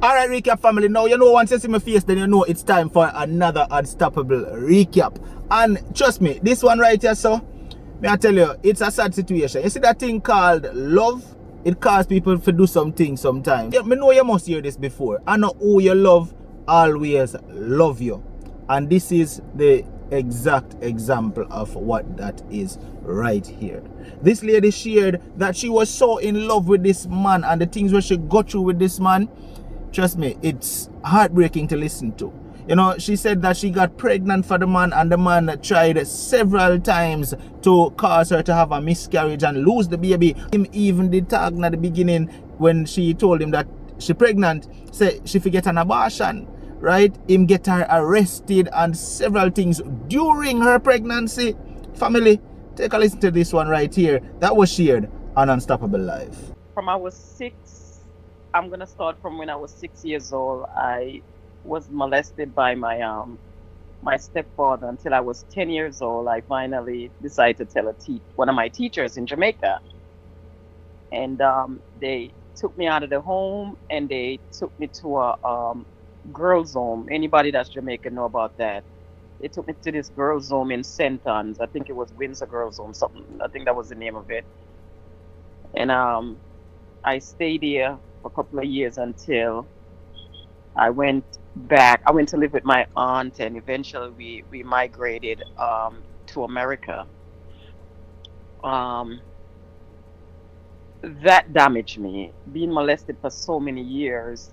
Alright, recap family. Now you know once you see my face, then you know it's time for another unstoppable recap. And trust me, this one right here, so may I tell you, it's a sad situation. You see that thing called love? It causes people to do something sometimes. Yeah, me know you must hear this before. I know who you love always love you. And this is the exact example of what that is right here. This lady shared that she was so in love with this man and the things where she got through with this man. Trust me, it's heartbreaking to listen to. You know, she said that she got pregnant for the man and the man tried several times to cause her to have a miscarriage and lose the baby. Him even did tag at the beginning when she told him that she pregnant, say she forget an abortion, right? Him get her arrested and several things during her pregnancy. Family, take a listen to this one right here. That was shared on Unstoppable Life. From I was 6, I'm gonna start from when I was 6 years old. I was molested by my stepfather until I was 10 years old. I finally decided to tell one of my teachers in Jamaica, and they took me out of the home and they took me to a girls' home. Anybody that's Jamaican know about that. They took me to this girls' home in St. Anne's. I think it was Windsor Girls' Home, something. I think that was the name of it. And I stayed there for a couple of years until I went back. I went to live with my aunt, and eventually we migrated to America. Um, that damaged me. Being molested for so many years,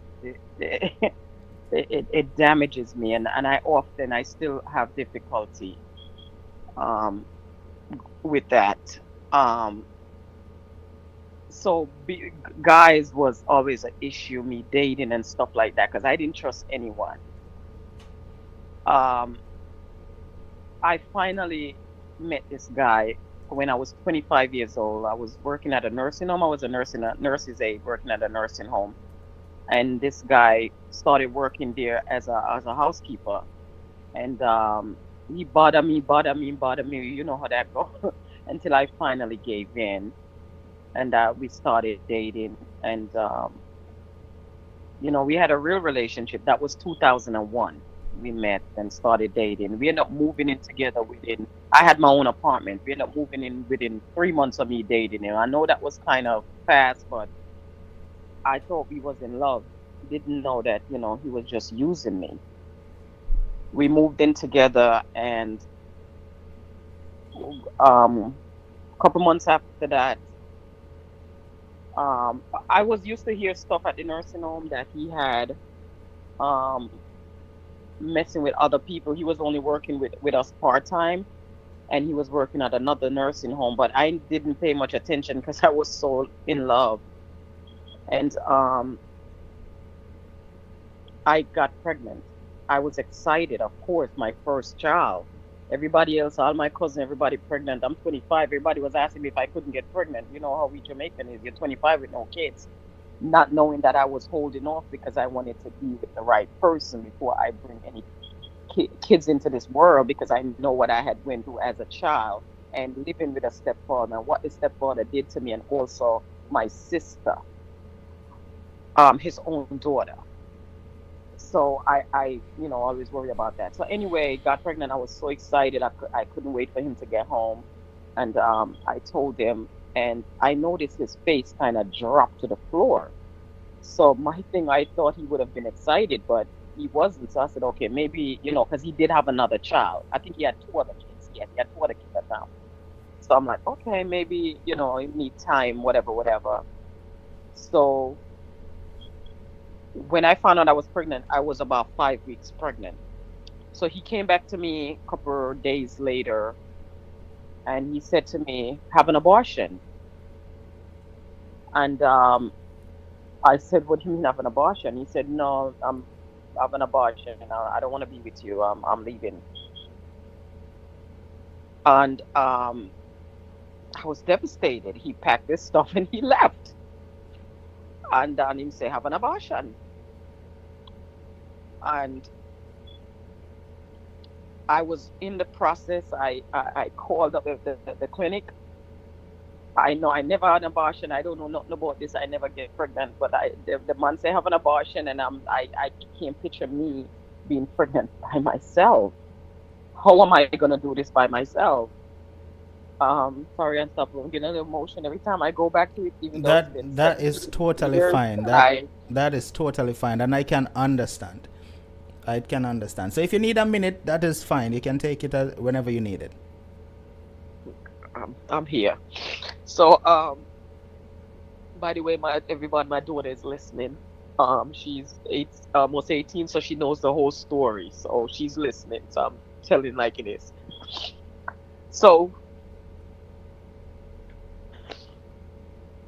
it damages me, and I still have difficulty um, with that. Um, so guys was always an issue, me dating and stuff like that, because I didn't trust anyone. Um, I finally met this guy when I was 25 years old. I was working at a nursing home. I was a nurse's aide working at a nursing home, and this guy started working there as a housekeeper, and he bothered me. You know how that goes. Until I finally gave in, and we started dating, and we had a real relationship. That was 2001. We met and started dating. We ended up moving in together within. I had my own apartment. We ended up moving in within 3 months of me dating him. I know that was kind of fast, but I thought we was in love. Didn't know that he was just using me. We moved in together, and a couple months after that, I was used to hear stuff at the nursing home that he had um messing with other people. He was only working with us part time, and he was working at another nursing home, but I didn't pay much attention because I was so in love. And I got pregnant. I was excited, of course, my first child. Everybody else, all my cousins, everybody pregnant. I'm 25. Everybody was asking me if I couldn't get pregnant. You know how we Jamaican is. You're 25 with no kids. Not knowing that I was holding off because I wanted to be with the right person before I bring any kids into this world, because I know what I had went through as a child and living with a stepfather and what the stepfather did to me, and also my sister, his own daughter. So I always worry about that. So anyway, got pregnant. I was so excited. I couldn't wait for him to get home. And I told him, and I noticed his face kind of drop to the floor. So my thing, I thought he would have been excited, but he wasn't. So I said, okay, maybe, because he did have another child. I think he had two other kids. Yes, he had two other kids at now. So I'm like, okay, maybe, you need time, whatever, whatever. So when I found out I was pregnant, I was about 5 weeks pregnant. So he came back to me a couple of days later, and he said to me, have an abortion. And I said, what do you mean have an abortion? He said, no, I'm have an abortion. I don't want to be with you. I'm leaving. And I was devastated. He packed his stuff and he left. And then he said, have an abortion. And I was in the process. I called up the clinic, I know I never had an abortion. I don't know nothing about this. I never get pregnant, but the man say have an abortion, and I can't picture me being pregnant by myself. How am I gonna do this by myself? Sorry, and stop. I'm getting an emotion every time I go back to it, even though it's been That is 17 totally years. fine. I That is totally fine, and I can understand. I can understand. So if you need a minute, that is fine. You can take it whenever you need it. I'm here. So by the way, my everyone, my daughter is listening. She's almost 18, so she knows the whole story. So she's listening. So I'm telling like it is. So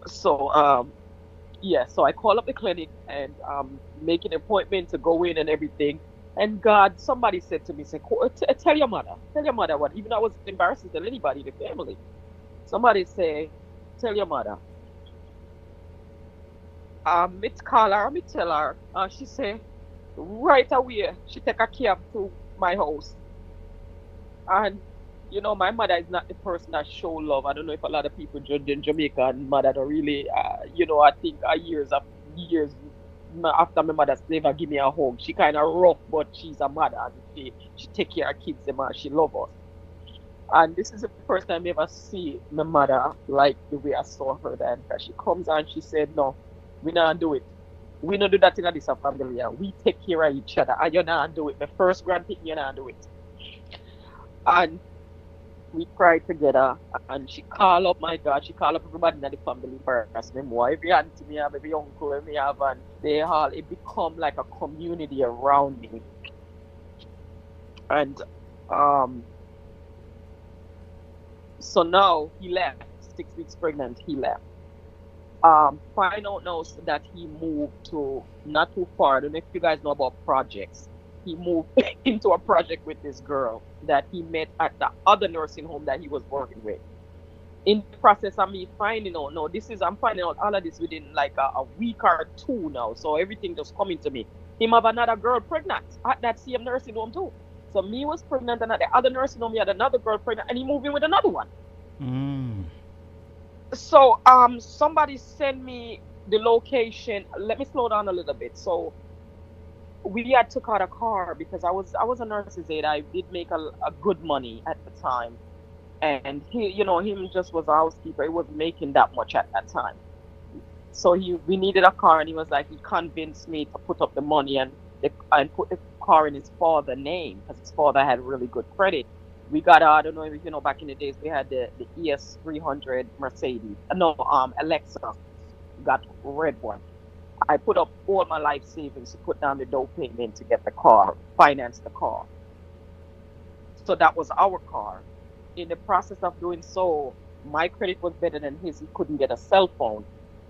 so yeah. So I call up the clinic and make an appointment to go in and everything. And God, somebody said to me, say, tell your mother what. Even I was embarrassed to tell anybody, the family. Somebody say, tell your mother. Me call her, me tell her. She say, right away, she take a cab to my house. And my mother is not the person that show love. I don't know if a lot of people in Jamaica and mother don't really, I think years after my mother's never give me a hug. She kind of rough, but she's a mother and she take care of kids them and she love us. And this is the first time I ever see my mother like the way I saw her then. 'Cause she comes and she said, no, we not do it. We not do that in this family. Yeah. We take care of each other. And you not do it. My first grandthing, you not do it. And we cried together. And she called up, my God, she called up everybody in the family first. Me more, every auntie me have, every uncle me have, and they all, it become like a community around me. And um, so now he left, 6 weeks pregnant, he left. Find out now that he moved to not too far. I don't know if you guys know about projects. He moved into a project with this girl that he met at the other nursing home that he was working with. In the process of me finding out, no, I'm finding out all of this within like a week or two now. So everything just coming to me. Him have another girl pregnant at that same nursing home too. So me was pregnant, and at the other nursing home, he had another girl pregnant, and he moved in with another one. Mm. So somebody sent me the location. Let me slow down a little bit. So we had took out a car because I was a nurse's aide. I did make a good money at the time. And him just was a housekeeper. He wasn't making that much at that time. So we needed a car, and he was like, he convinced me to put up the money and put the car in his father's name because his father had really good credit. We got, I don't know if back in the days we had the ES 300 Mercedes. No, Alexa. Got red one. I put up all my life savings to put down the down payment to get the car, finance the car. So that was our car. In the process of doing so, my credit was better than his. He couldn't get a cell phone.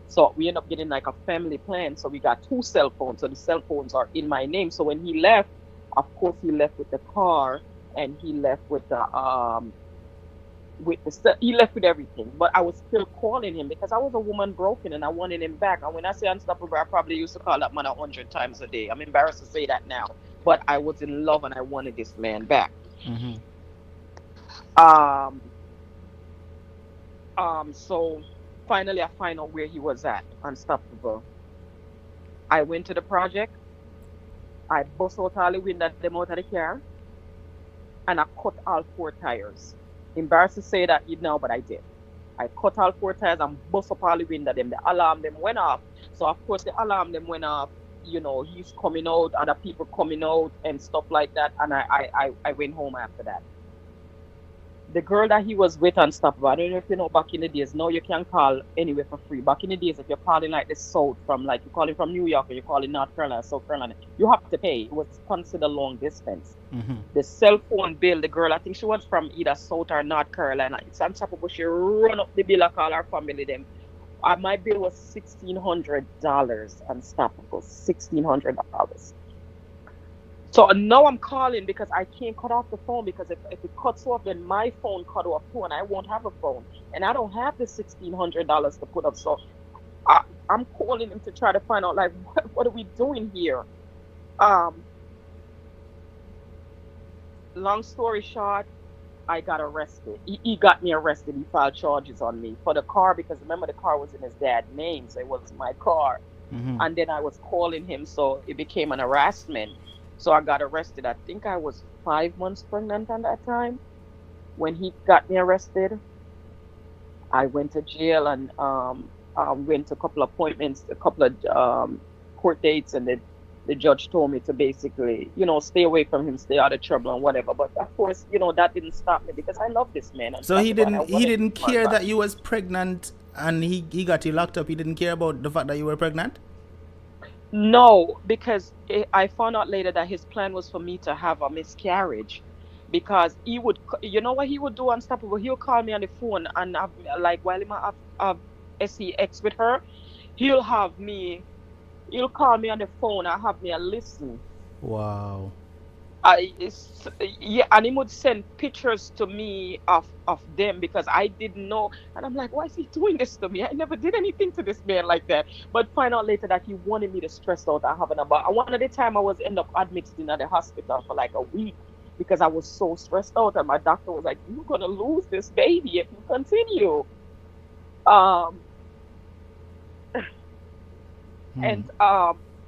So we ended up getting like a family plan. So we got two cell phones. So the cell phones are in my name. So when he left, of course he left with the car, and he left he left with everything. But I was still calling him because I was a woman broken and I wanted him back. And when I say unstoppable, I probably used to call that man 100 times a day. I'm embarrassed to say that now. But I was in love and I wanted this man back. Mm-hmm. Um so finally I find out where he was at, unstoppable. I went to the project, I bust out all the window them out of the car, and I cut all four tires. Embarrassed to say that now, but I did. I cut all four tires and bust up all the window them. The alarm them went off. So of course the alarm them went off. He's coming out, other people coming out and stuff like that. And I went home after that. The girl that he was with and stuff, I don't know if you know back in the days, now you can call anywhere for free. Back in the days, if you're calling like the south from like you're calling from New York or you're calling North Carolina, South Carolina, you have to pay. It was considered long distance. Mm-hmm. The cell phone bill, the girl, I think she was from either South or North Carolina. It's unstoppable. She run up the bill, I call her family them. My bill was $1,600, unstoppable, $1,600. So now I'm calling because I can't cut off the phone because if it cuts off, then my phone cut off too, and I won't have a phone, and I don't have the $1,600 to put up. So I'm calling him to try to find out like what are we doing here. Um, Long story short, I got arrested. He got me arrested. He filed charges on me for the car because remember the car was in his dad's name, so it was my car. Mm-hmm. And then I was calling him, so it became an harassment. So I got arrested. I think I was 5 months pregnant at that time when he got me arrested. I went to jail and went to a couple of appointments, a couple of court dates, and the judge told me to basically, stay away from him, stay out of trouble and whatever. But of course, that didn't stop me because I love this man and So stuff. he But I didn't he wanted didn't this man care back. that you was pregnant and he got you locked up. He didn't care about the fact that you were pregnant. No, because I found out later that his plan was for me to have a miscarriage. Because you know what he would do, Unstoppable? He would call me on the phone and like while he have sex with her, he'll have me, he'll call me on the phone and have me a listen. Wow. Yeah, and he would send pictures to me of them because I didn't know, and I'm like, why is he doing this to me? I never did anything to this man like that. But find out later that he wanted me to stress out and having about. And one of the time I was end up admitted in the hospital for like a week because I was so stressed out, and my doctor was like, "You're gonna lose this baby if you continue." Um, Hmm. and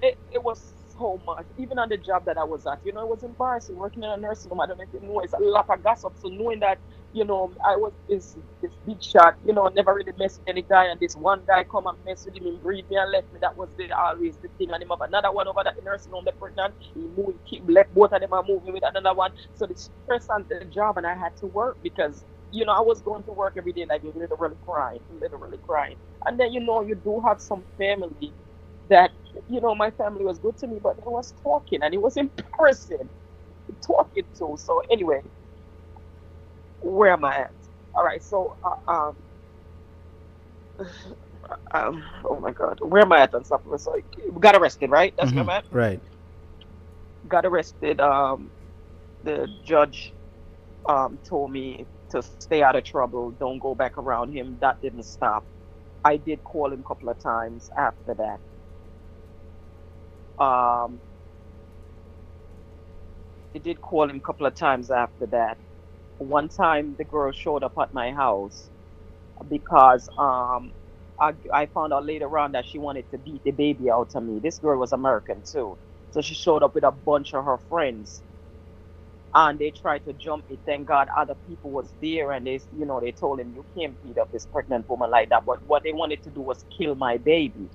it was so much. Even on the job that I was at, it was embarrassing working in a nursing home. I don't know if you know, it's a lot of gossip. So knowing that, I was this big shot, never really messed with any guy, and this one guy come and mess with him and breed me and left me. That was always the thing. And him have another one over at the nursing home, the pregnant. He moved, keep left both of them and moving with another one. So the stress on the job, and I had to work because. I was going to work every day, like literally crying. And then, you do have some family that my family was good to me, but they was talking and it was embarrassing talking to. So anyway, where am I at? All right, so oh my God, where am I at on stuff? So got arrested, right? That's where Mm-hmm. I'm at. Right. Got arrested. The judge told me to stay out of trouble, don't go back around him. That didn't stop. I did call him a couple of times after that. Um, I did call him a couple of times after that. One time the girl showed up at my house because I found out later on that she wanted to beat the baby out of me. This girl was American too. So she showed up with a bunch of her friends and they tried to jump me. Thank God other people was there and they told him you can't beat up this pregnant woman like that. But what they wanted to do was kill my baby.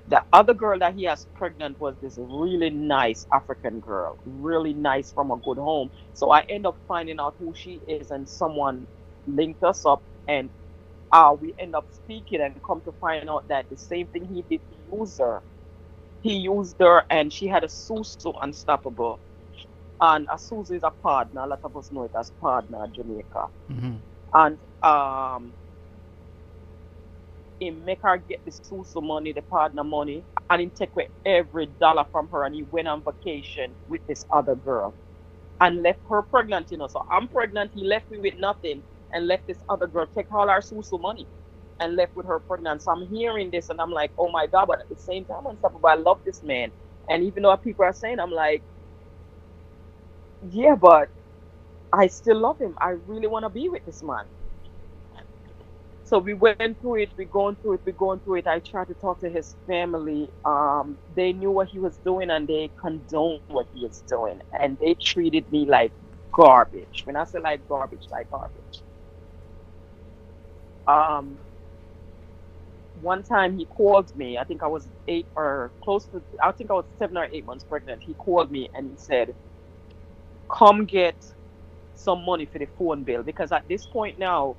The other girl that he has pregnant was this really nice African girl, really nice from a good home. So I end up finding out who she is, and someone linked us up, and we end up speaking and come to find out that the same thing he did, he used her. He used her, and she had a Susu Unstoppable. And a Susu is a partner. A lot of us know it as partner, Jamaica. Mm-hmm. And he make her get the Susu money, the partner money, and he take away every dollar from her, and he went on vacation with this other girl and left her pregnant. So I'm pregnant, he left me with nothing and left this other girl take all our Susu money and left with her pregnant. So I'm hearing this and I'm like, oh my God, but at the same time and stuff, but I love this man. And even though people are saying, I'm like, yeah, but I still love him. I really want to be with this man. So we went through it, we're going through it. I tried to talk to his family. They knew what he was doing and they condoned what he was doing. And they treated me like garbage. When I say like garbage, like garbage. Um, One time he called me, I think I was I think I was 7 or 8 months pregnant. He called me and he said, come get some money for the phone bill because at this point now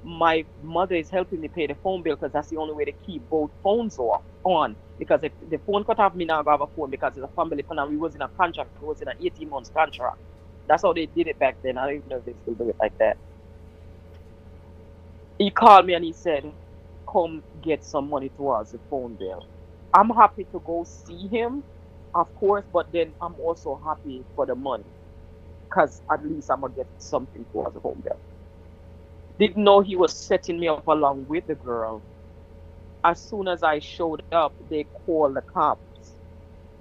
my mother is helping me pay the phone bill because that's the only way to keep both phones off on because if the phone cut off me now I have a phone because it's a family phone and we was in a contract, we was in an 18 months contract. That's how they did it back then. I don't even know if they still do it like that. He called me and he said, come get some money towards the phone bill. I'm happy to go see him, of course, but then I'm also happy for the money because at least I'm gonna get something towards the phone bill. Didn't know he was setting me up along with the girl. As soon as I showed up, they called the cops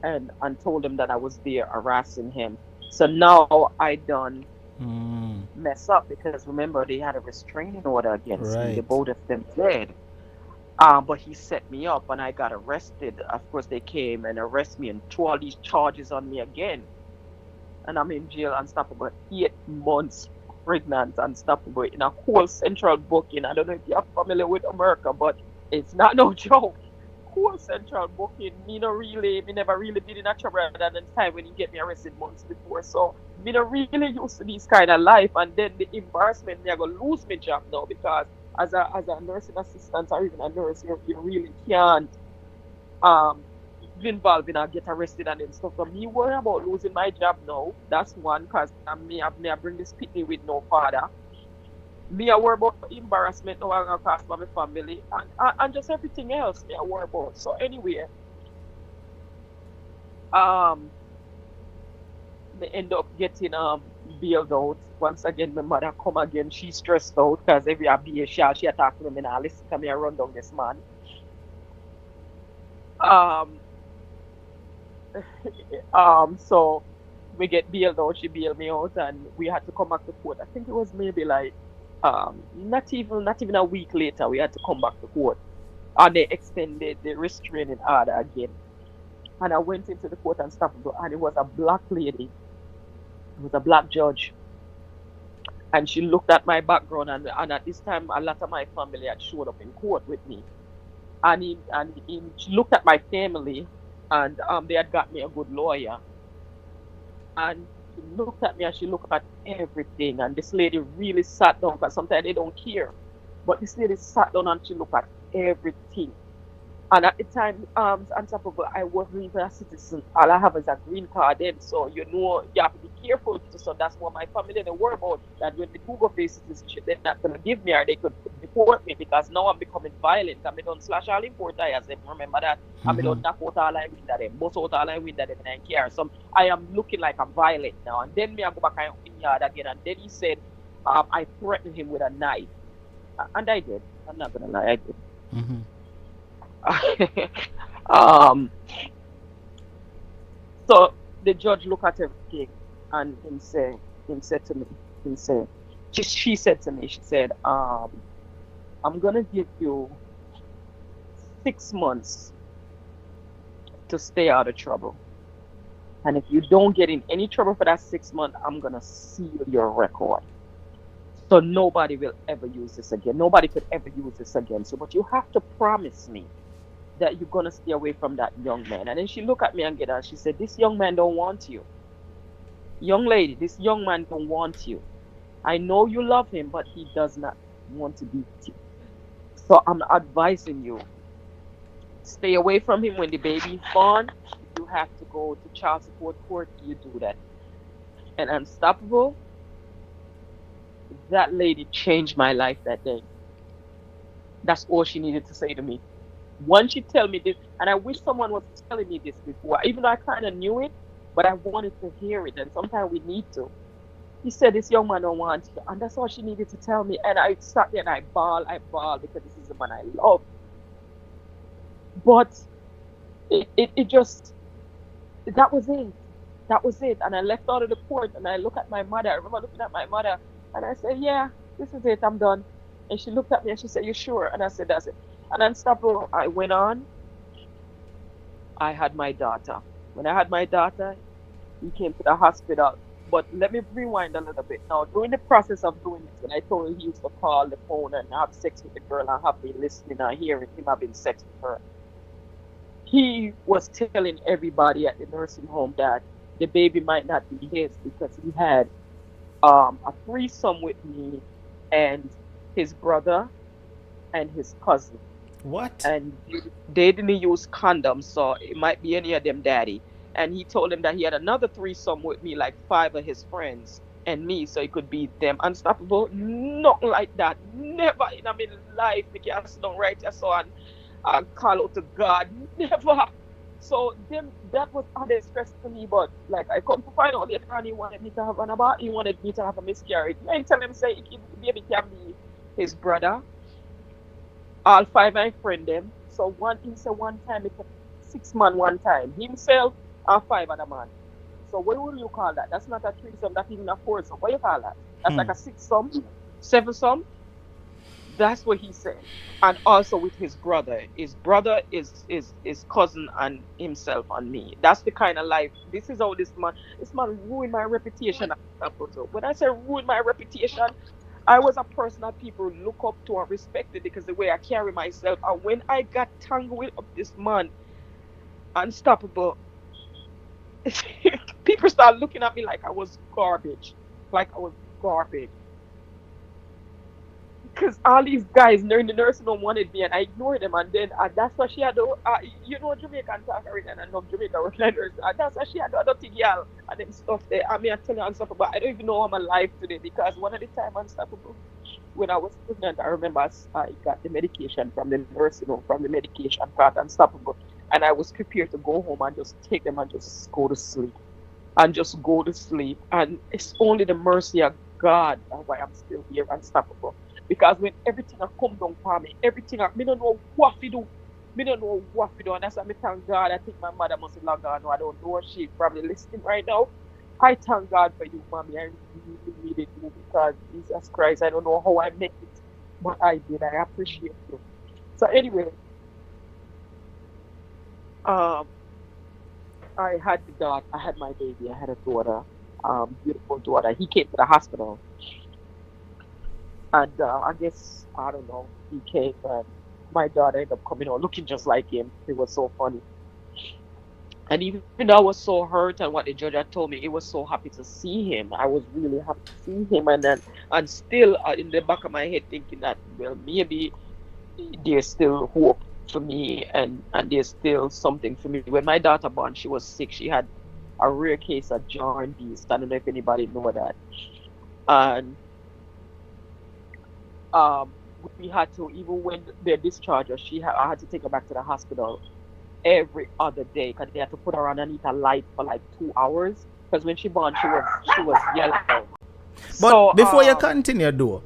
and told them that I was there harassing him. So now I done. Mm. mess up because remember they had a restraining order against me. The Right. both of them did. But he set me up and I got arrested. Of course, they came and arrested me and threw all these charges on me again. And I'm in jail unstoppable. 8 months pregnant, unstoppable in a whole central booking. I don't know if you're familiar with America, but it's not no joke. Whole central booking. Me never really been in a trouble at the time when you get me arrested months before. So me not really used to this kind of life. And then the embarrassment, me I go lose my job now because as a nursing assistant or even a nurse, you really can't um be involved in or get arrested and then stuff. So me worry about losing my job now. That's one because I bring this pitney with no father. Me I worry about embarrassment now I'm gonna cause for my family and just everything else me I worry about. So anyway, um me end up getting bailed out. Once again my mother come again, she stressed out because every abuse she attack me and I listen to me I run down this man. Um so we get bailed out, she bailed me out and we had to come back to court. I think it was maybe like not even a week later we had to come back to court. And they extended the restraining order again. And I went into the court and stuff and it was a black lady. It was a black judge. And she looked at my background and at this time a lot of my family had showed up in court with me. She looked at my family and they had got me a good lawyer. And she looked at me and she looked at everything. And this lady really sat down because sometimes they don't care. But this lady sat down and she looked at everything. And at the time, on top of it, I wasn't even a citizen. All I have is a green card then. So you have to be careful. So that's what my family they worry about. That when they Google face citizenship, they're not gonna give me or they could deport me because now I'm becoming violent. I don't slash all import tires. Them remember that. I don't Mm-hmm. knock out all I window them, bust out all I window them, and I care. So I am looking like I'm violent now. And then me I go back and in yard again. And then he said, I threatened him with a knife, and I did. I'm not gonna lie, I did. Mm-hmm. um, so the judge looked at everything and him said to me, him said, she said to me, she said, I'm gonna give you 6 months to stay out of trouble. And if you don't get in any trouble for that 6 months, I'm gonna seal your record. So nobody will ever use this again. Nobody could ever use this again. So, but you have to promise me that you're gonna stay away from that young man. And then she looked at me again and she said, this young man don't want you. Young lady, this young man don't want you. I know you love him, but he does not want to be with you. So I'm advising you, stay away from him when the baby is born. If you have to go to child support court, you do that. And unstoppable, that lady changed my life that day. That's all she needed to say to me. Once she tell me this, and I wish someone was telling me this before, even though I kind of knew it, but I wanted to hear it, and sometimes we need to. He said, this young man don't want you, and that's all she needed to tell me. And I sat there and I bawl because this is the man I love. But it just, that was it. That was it. And I left out of the court and I look at my mother. I remember looking at my mother and I said, yeah, this is it. I'm done. And she looked at me and she said, you sure? And I said, that's it. And then stop. I went on. I had my daughter. When I had my daughter, he came to the hospital. But let me rewind a little bit. Now, during the process of doing this, when I told him he used to call the phone and have sex with the girl and have me listening and hearing him having sex with her, he was telling everybody at the nursing home that the baby might not be his because he had a threesome with me and his brother and his cousin. What? And they didn't use condoms, so it might be any of them daddy. And he told him that he had another threesome with me, like five of his friends and me, so it could be them unstoppable. Nothing like that. Never in my life, Mickey, I sit down right here so and call out to God. Never. So them that was added stress to me, but like I come to find out later on he wanted me to have an about he wanted me to have a miscarriage. I tell him say baby can be his brother, all five my friend them. So one he said one time it took 6 months one time. Himself and five other man. So what would you call that? That's not a threesome. That's even a foursome. What do you call that? That's Hmm. like a six-some, seven-some. That's what he said. And also with his brother. His brother is his cousin and himself and me. That's the kind of life. This is how this man ruined my reputation. When I say ruined my reputation, I was a person that people look up to and respected because the way I carry myself. And when I got tangled with this man, unstoppable, people started looking at me like I was garbage. Like I was garbage. Because all these guys in the nursing home wanted me, and I ignored them. And then that's what she had. Jamaican talk already, and I know Jamaica working at nurse. And that's what she had. I don't think y'all and them stuff there. I mean, I tell you unstoppable. I don't even know how I'm alive today because one of the time unstoppable when I was pregnant, I remember I got the medication from the nursing home, from the medication part unstoppable, and I was prepared to go home and just take them and just go to sleep and just go to sleep. And it's only the mercy of God that's why I'm still here unstoppable. Because when everything I come down for me, everything me don't know what to do. Me don't know what to do. And that's why me thank God. I think my mother must have logged on. No, I don't know. She's probably listening right now. I thank God for you, mommy. I really, really do because Jesus Christ, I don't know how I make it, but I did. I appreciate you. So anyway, um, I had the daughter. I had my baby. I had a daughter, beautiful daughter. He came to the hospital, and I guess I don't know. He came, and my daughter ended up coming out looking just like him. It was so funny. And even though I was so hurt and what the judge had told me, it was so happy to see him. I was really happy to see him, and still in the back of my head thinking that well maybe there's still hope for me and there's still something for me. When my daughter born, she was sick. She had a rare case of jaundice. I don't know if anybody know that. And um, we had to even when they discharged her, I had to take her back to the hospital every other day because they had to put her underneath a light for like 2 hours because when she born she was yellow. But So before you continue, though,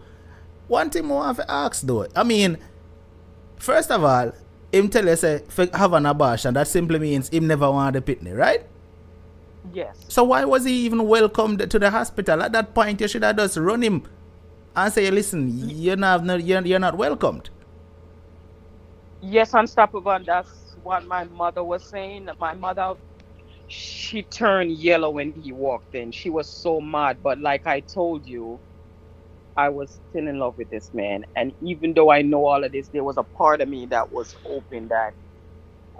one thing more I have to ask, though. I mean, first of all, him tell you say have an abortion. That simply means him never wanted the pitney, right? yes. So why was he even welcomed to the hospital? At that point, you should have just run him and say, listen, you're not welcomed. Yes, unstoppable. And that's what my mother was saying. My mother, she turned yellow when he walked in. She was so mad. But like I told you, I was still in love with this man. And even though I know all of this, there was a part of me that was hoping that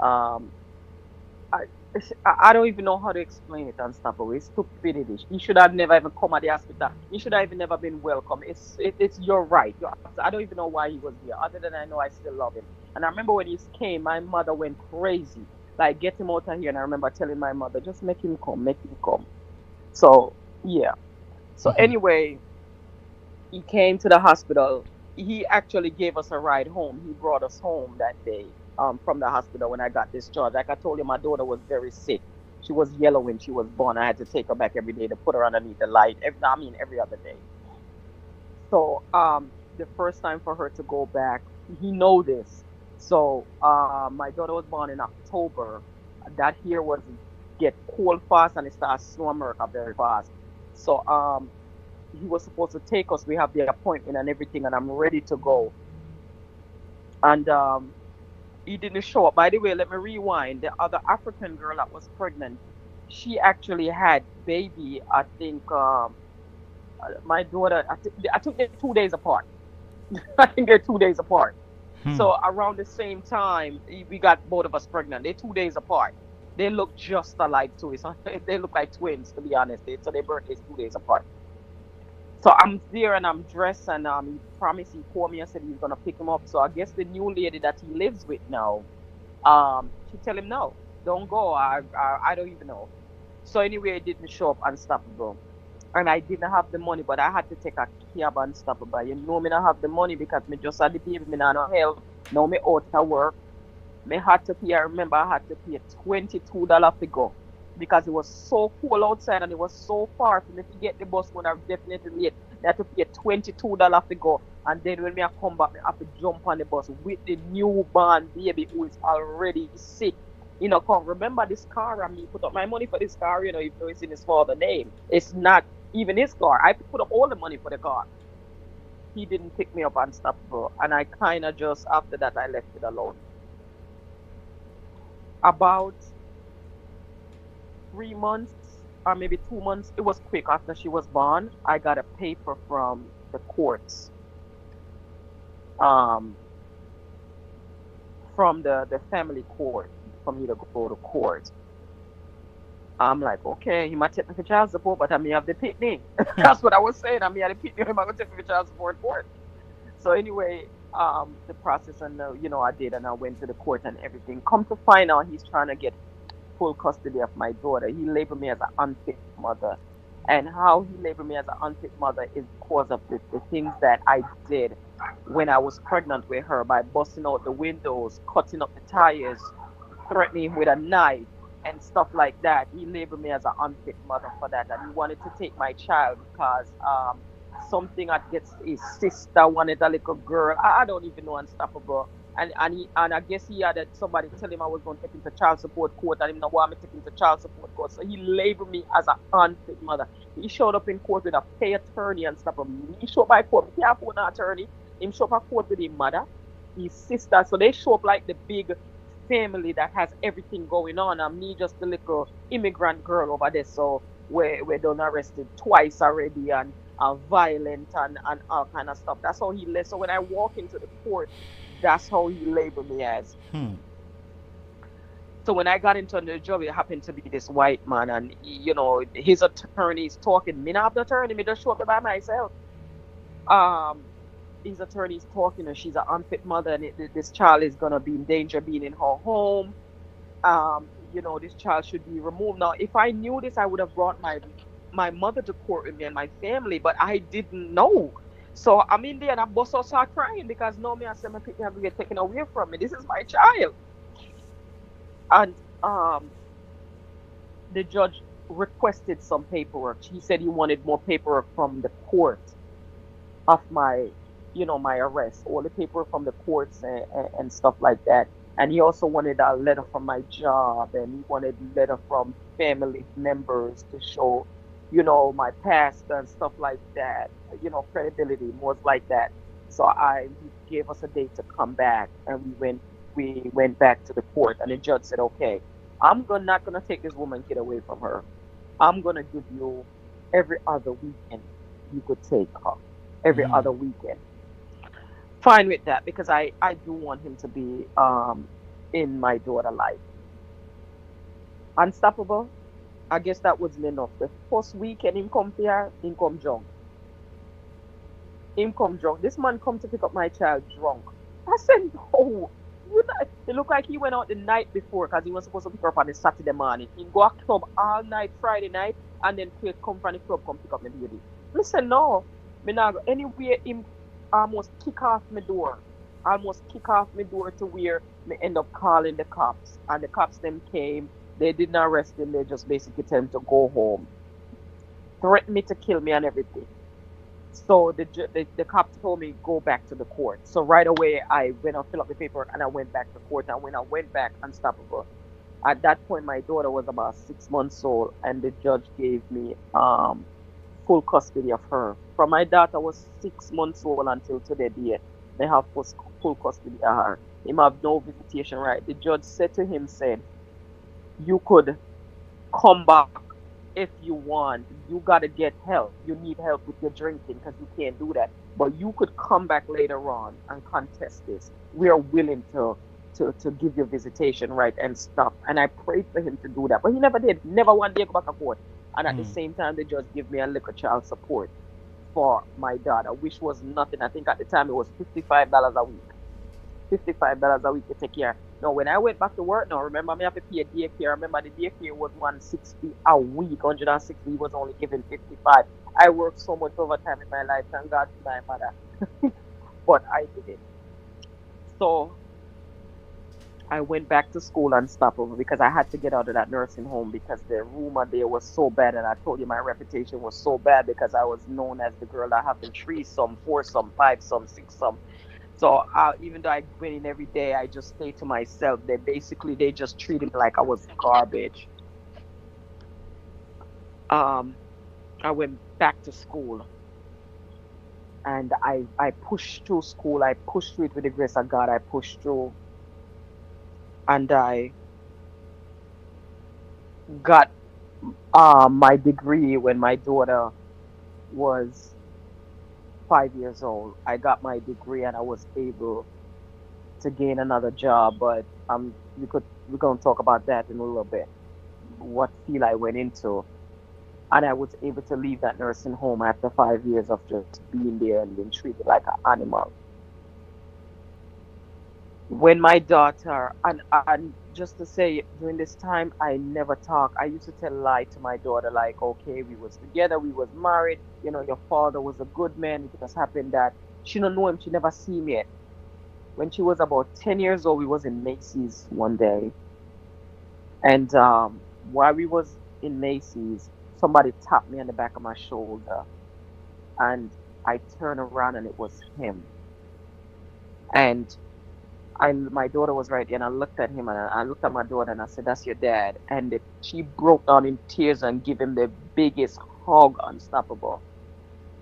um I I don't even know how to explain it, unstoppable. It's stupidity. He should have never even come at the hospital. He should have even never been welcome. It's your right. I don't even know why he was here. Other than I know I still love him. And I remember when he came, my mother went crazy. Like get him out of here. And I remember telling my mother, just make him come, make him come. So yeah. So Mhm. anyway, he came to the hospital. He actually gave us a ride home. He brought us home that day from the hospital when I got discharged. Like I told you, my daughter was very sick. She was yellow when she was born. I had to take her back every day to put her underneath the light. I mean, every other day. So the first time for her to go back, he know this. So my daughter was born in October. That here was get cold fast and it starts snow America very fast. So he was supposed to take us. We have the appointment and everything, and I'm ready to go. And he didn't show up. By the way, let me rewind. The other African girl that was pregnant, she actually had baby. I think my daughter. I think they're 2 days apart. I think they're 2 days apart. Hmm. So around the same time, we got both of us pregnant. They're 2 days apart. They look just alike too. So they look like twins, to be honest. So their birthdays 2 days apart. So I'm there and I'm dressed and he promised he called me and said he's gonna pick him up. So I guess the new lady that he lives with now, she tell him no, don't go. I don't even know. So anyway, it didn't show up unstoppable. And I didn't have the money, but I had to take a cab unstoppable. You know me not have the money because me just had the baby, me not no help. Now me out of work. Me had to pay, I remember I had to pay $22 to go because it was so cool outside and it was so far for me to get the bus when I was definitely late. I had to pay $22 to go. And then when me come back, I have to jump on the bus with the newborn baby who is already sick. Come remember this car, and me put up my money for this car, even though it's in his father's name. It's not even his car. I put up all the money for the car. He didn't pick me up Unstoppable. And I kind of just, after that, I left it alone. About 3 months or maybe 2 months, it was quick after she was born. I got a paper from the courts, um, from the family court, for me to go to court. I'm like, okay, he might take me for child support, but I may have the pitney. That's what I was saying. I may have the pitney. He might go take me for child support court. So anyway, the process, and I did, and I went to the court and everything. Come to find out, he's trying to get full custody of my daughter. He labeled me as an unfit mother, and how he labeled me as an unfit mother is because of the things that I did when I was pregnant with her, by busting out the windows, cutting up the tires, threatening him with a knife and stuff like that. He labeled me as an unfit mother for that, and he wanted to take my child because something against his sister wanted a little girl. I don't even know Unstoppable. And I guess he had somebody tell him I was going to take him to child support court, and him not want me to take him to child support court. So he labeled me as an unfit mother. He showed up in court with a pay attorney and stuff. He showed up by court. He can't afford an attorney. Him show up at court with his mother, his sister. So they show up like the big family that has everything going on. And me just the little immigrant girl over there. So we're done arrested twice already, and violent, and all kind of stuff. That's how he led. So when I walk into the court, that's how he labeled me as. Hmm. So when I got into the job, it happened to be this white man, and his attorney is talking. Me not have the attorney. Me just show up by myself. Um, his attorney is talking, and she's an unfit mother, and this child is gonna be in danger being in her home. This child should be removed. Now, if I knew this, I would have brought my mother to court with me and my family, but I didn't know. So I'm in there and I bust out start crying because no, me I said my people have to get taken away from me. This is my child. And the judge requested some paperwork. He said he wanted more paperwork from the court of my arrest, all the paperwork from the courts, and stuff like that. And he also wanted a letter from my job, and he wanted a letter from family members to show, my past and stuff like that. Credibility was like that. So he gave us a date to come back, and we went back to the court, and the judge said, okay, not gonna take this woman kid away from her. I'm gonna give you every other weekend you could take her. Every Hmm. other weekend. Fine with that, because I do want him to be in my daughter life. Unstoppable. I guess that wasn't enough. The first weekend him come here, him come drunk. Him come drunk. This man come to pick up my child drunk. I said, no. It looked like he went out the night before because he was supposed to pick her up on the Saturday morning. He go a club all night, Friday night, and then come from the club, come pick up my baby. I said, no. Me not go anywhere. Him almost kick off my door. Almost kick off my door to where me end up calling the cops. And the cops them came. They didn't arrest him. They just basically tell him to go home. Threatened me to kill me and everything. So the cop told me go back to the court. So right away I went and filled up the paperwork and I went back to court. And when I went back, Unstoppable. At that point, my daughter was about 6 months old, and the judge gave me full custody of her. From my daughter was 6 months old until today, day, they have full custody of her. Him have no visitation right. The judge said to him, said, you could come back if you want. You got to get help. You need help with your drinking because you can't do that. But you could come back later on and contest this. We are willing to give you visitation right and stuff. And I prayed for him to do that. But he never did. Never one day go back and forth. And at the Hmm. same time, the judge gave me a little child support for my daughter, which was nothing. I think at the time it was $55 a week. $55 a week to take care. Now, when I went back to work, now remember me have to pay a daycare. Remember the daycare was 160 a week, 160 was only given 55. I worked so much overtime in my life, thank God to my mother. But I did it. So I went back to school Unstoppable because I had to get out of that nursing home because the rumor there was so bad, and I told you my reputation was so bad because I was known as the girl that having three some, four some, five some, six some. So even though I went in every day, I just stayed to myself. They just treated me like I was garbage. Um, I went back to school, and I pushed through school. I pushed through it with the grace of God. I pushed through, and I got my degree when my daughter was 5 years old. I got my degree, and I was able to gain another job. But we're gonna talk about that in a little bit. What field I went into, and I was able to leave that nursing home after 5 years of just being there and being treated like an animal. When my daughter, and just to say, during this time I never talk. I used to tell lie to my daughter, like, okay, we was together, we was married, your father was a good man. It just happened that she don't know him, she never see him yet. When she was about 10 years old, we was in Macy's one day, and while we was in Macy's, somebody tapped me on the back of my shoulder, and I turned around and it was him. And my daughter was right there, and I looked at him, and I looked at my daughter, and I said, "That's your dad." And she broke down in tears and gave him the biggest hug, unstoppable.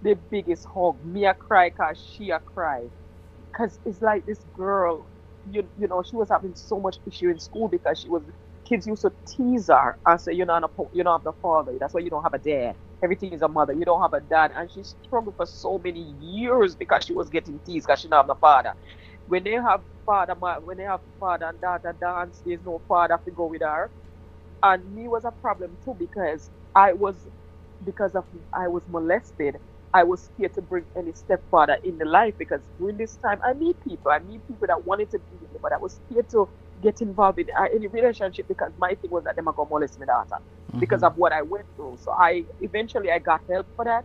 The biggest hug. Me a cry, cause she a cry, cause it's like this girl, she was having so much issue in school because kids used to tease her and say, you don't have the father. That's why you don't have a dad. Everything is a mother. You don't have a dad, and she struggled for so many years because she was getting teased because she don't have the father. When they have when they have father and daughter dance, there's no father to go with her. And me was a problem too, because I was molested. I was scared to bring any stepfather in the life, because during this time I meet people that wanted to be with me, but I was scared to get involved in any relationship, because my thing was that they might go molest my daughter because of what I went through. So I got help for that,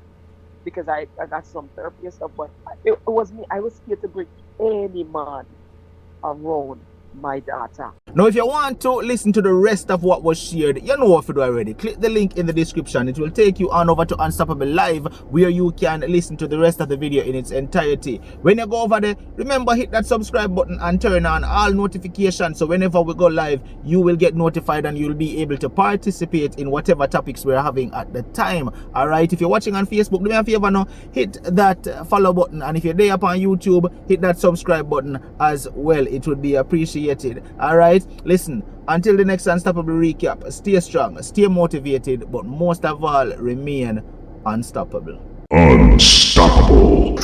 because I got some therapy and stuff, but it was me. I was scared to bring any man around my daughter. Now, if you want to listen to the rest of what was shared, you know what to do already. Click the link in the description. It will take you on over to Unstoppable Live, where you can listen to the rest of the video in its entirety. When you go over there, remember, hit that subscribe button and turn on all notifications, so whenever we go live, you will get notified and you'll be able to participate in whatever topics we're having at the time. Alright, if you're watching on Facebook, do me a favor now, hit that follow button, and if you're there upon YouTube, hit that subscribe button as well. It would be appreciated. Alright, listen, until the next Unstoppable recap, stay strong, stay motivated, but most of all, remain unstoppable. Unstoppable.